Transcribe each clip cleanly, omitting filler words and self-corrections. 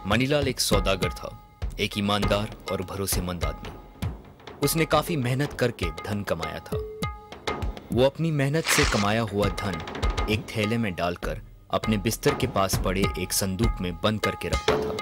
मनीलाल एक सौदागर था, एक ईमानदार और भरोसेमंद आदमी। उसने काफी मेहनत करके धन कमाया था। वो अपनी मेहनत से कमाया हुआ धन एक थैले में डालकर अपने बिस्तर के पास पड़े एक संदूक में बंद करके रखता था।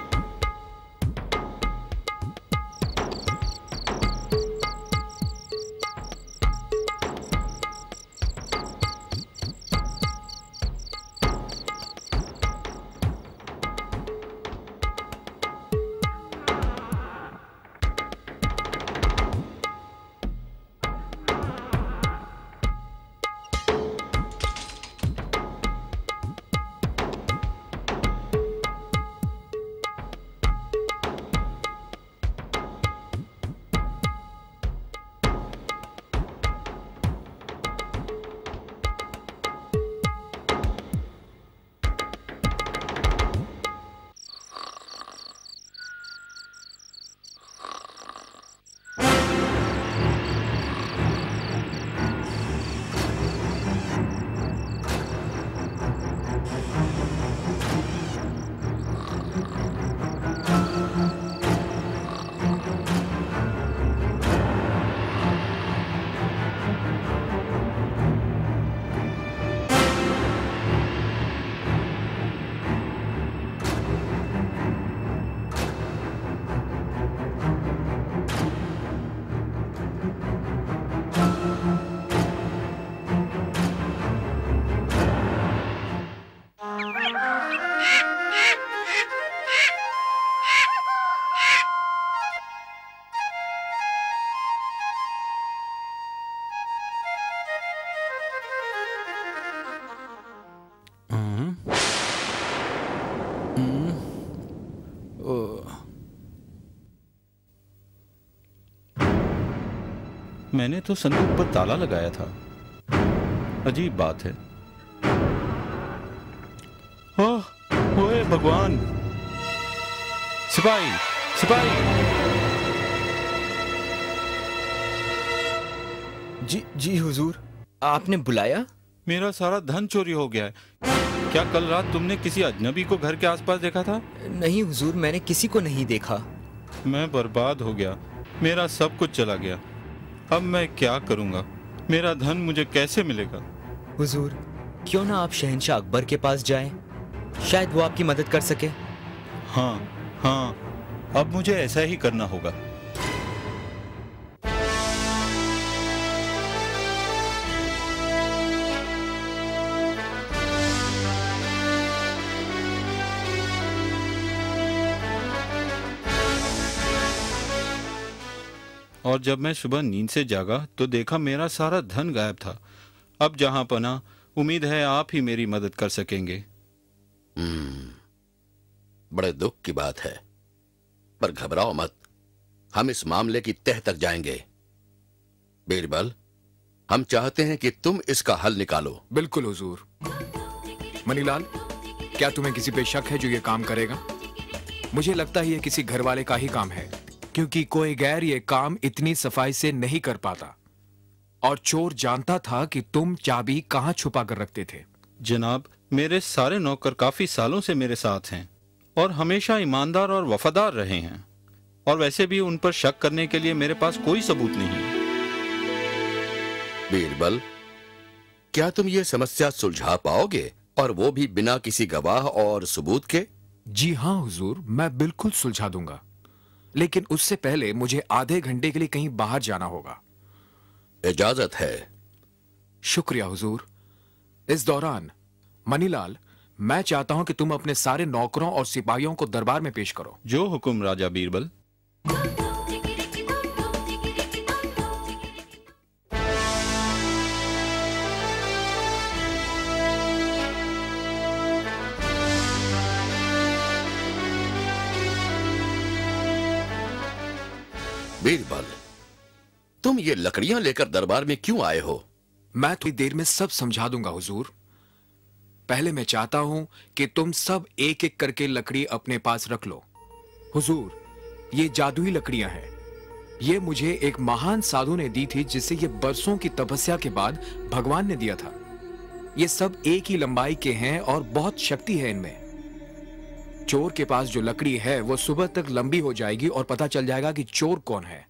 मैंने तो संदूक पर ताला लगाया था। अजीब बात है। ओए भगवान! सिपाही, सिपाही! जी हुजूर, आपने बुलाया? मेरा सारा धन चोरी हो गया है। क्या कल रात तुमने किसी अजनबी को घर के आसपास देखा था? नहीं हुजूर, मैंने किसी को नहीं देखा। मैं बर्बाद हो गया। मेरा सब कुछ चला गया। अब मैं क्या करूंगा? मेरा धन मुझे कैसे मिलेगा? हुजूर, क्यों ना आप शहंशाह अकबर के पास जाएं? शायद वो आपकी मदद कर सके। हाँ, अब मुझे ऐसा ही करना होगा। और जब मैं सुबह नींद से जागा तो देखा मेरा सारा धन गायब था। अब जहां पना, उम्मीद है आप ही मेरी मदद कर सकेंगे। बड़े दुख की बात है, पर घबराओ मत, हम इस मामले की तह तक जाएंगे। बीरबल, हम चाहते हैं कि तुम इसका हल निकालो। बिल्कुल हुजूर। मनीलाल, क्या तुम्हें किसी पे शक है जो ये काम करेगा? मुझे लगता है ये किसी घर वाले का ही काम है, क्योंकि कोई गैर ये काम इतनी सफाई से नहीं कर पाता। और चोर जानता था कि तुम चाबी कहां छुपा कर रखते थे। जनाब, मेरे सारे नौकर काफी सालों से मेरे साथ हैं और हमेशा ईमानदार और वफादार रहे हैं, और वैसे भी उन पर शक करने के लिए मेरे पास कोई सबूत नहीं। बीरबल, क्या तुम ये समस्या सुलझा पाओगे, और वो भी बिना किसी गवाह और सबूत के? जी हाँ हुजूर, मैं बिल्कुल सुलझा दूंगा, लेकिन उससे पहले मुझे आधे घंटे के लिए कहीं बाहर जाना होगा। इजाजत है। शुक्रिया हुजूर। इस दौरान मनीलाल, मैं चाहता हूं कि तुम अपने सारे नौकरों और सिपाहियों को दरबार में पेश करो। जो हुक्म राजा बीरबल। बीरबल, तुम ये लकड़ियां लेकर दरबार में क्यों आए हो? मैं थोड़ी देर में सब समझा दूंगा हुजूर। पहले मैं चाहता हूं कि तुम सब एक एक करके लकड़ी अपने पास रख लो। हुजूर, ये जादुई लकड़ियां हैं। ये मुझे एक महान साधु ने दी थी, जिसे ये बरसों की तपस्या के बाद भगवान ने दिया था। ये सब एक ही लंबाई के हैं और बहुत शक्ति है इनमें। चोर के पास जो लकड़ी है वो सुबह तक लंबी हो जाएगी और पता चल जाएगा कि चोर कौन है।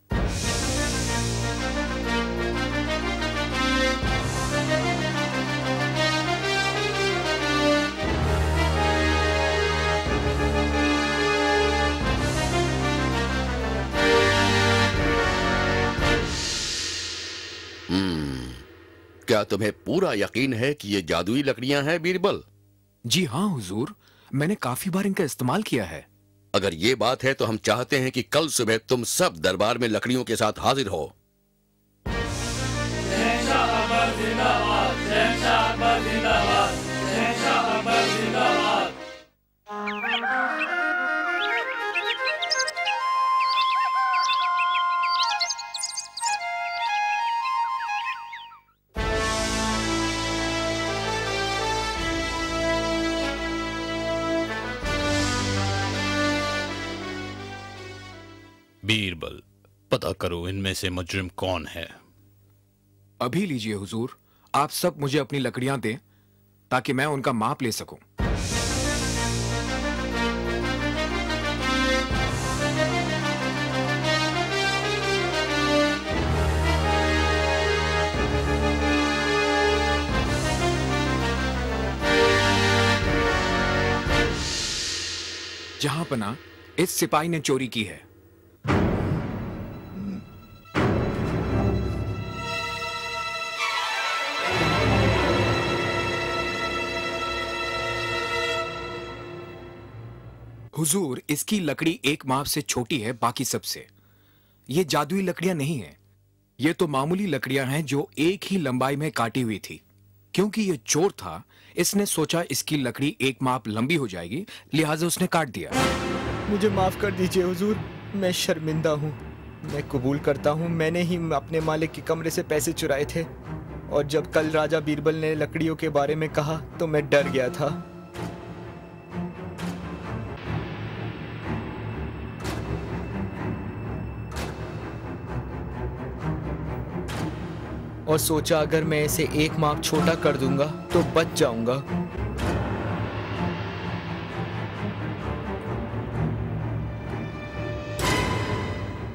क्या तुम्हें पूरा यकीन है कि ये जादुई लकड़ियां हैं बीरबल? जी हाँ हुजूर, मैंने काफी बार इनका इस्तेमाल किया है। अगर ये बात है तो हम चाहते हैं कि कल सुबह तुम सब दरबार में लकड़ियों के साथ हाजिर हो। बीरबल, पता करो इनमें से मुजरिम कौन है। अभी लीजिए हुजूर, आप सब मुझे अपनी लकड़ियां दें ताकि मैं उनका माप ले सकूं। जहांपना, इस सिपाही ने चोरी की है। हुजूर, इसकी लकड़ी एक माप से छोटी है बाकी सबसे। ये जादुई लकड़ियां नहीं हैं। ये तो मामूली लकड़ियां हैं जो एक ही लंबाई में काटी हुई थी। क्योंकि ये चोर था, इसने सोचा इसकी लकड़ी एक माप लंबी हो जाएगी, लिहाजा उसने काट दिया। मुझे माफ कर दीजिए हुजूर, मैं शर्मिंदा हूँ। मैं कबूल करता हूँ, मैंने ही अपने मालिक के कमरे से पैसे चुराए थे, और जब कल राजा बीरबल ने लकड़ियों के बारे में कहा तो मैं डर गया था। और सोचा अगर मैं इसे एक माप छोटा कर दूंगा तो बच जाऊंगा।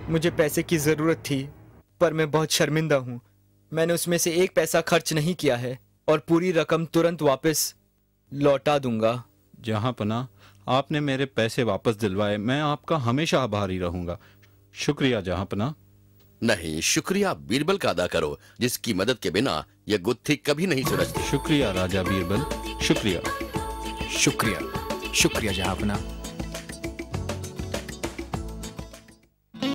मुझे पैसे की जरूरत थी, पर मैं बहुत शर्मिंदा हूं। मैंने उसमें से एक पैसा खर्च नहीं किया है और पूरी रकम तुरंत वापस लौटा दूंगा। जहांपना, आपने मेरे पैसे वापस दिलवाए, मैं आपका हमेशा आभारी रहूंगा। शुक्रिया जहांपना। नहीं, शुक्रिया बीरबल का अदा करो, जिसकी मदद के बिना यह गुत्थी कभी नहीं सुलझती। शुक्रिया राजा बीरबल, शुक्रिया। शुक्रिया, शुक्रिया जहांपना।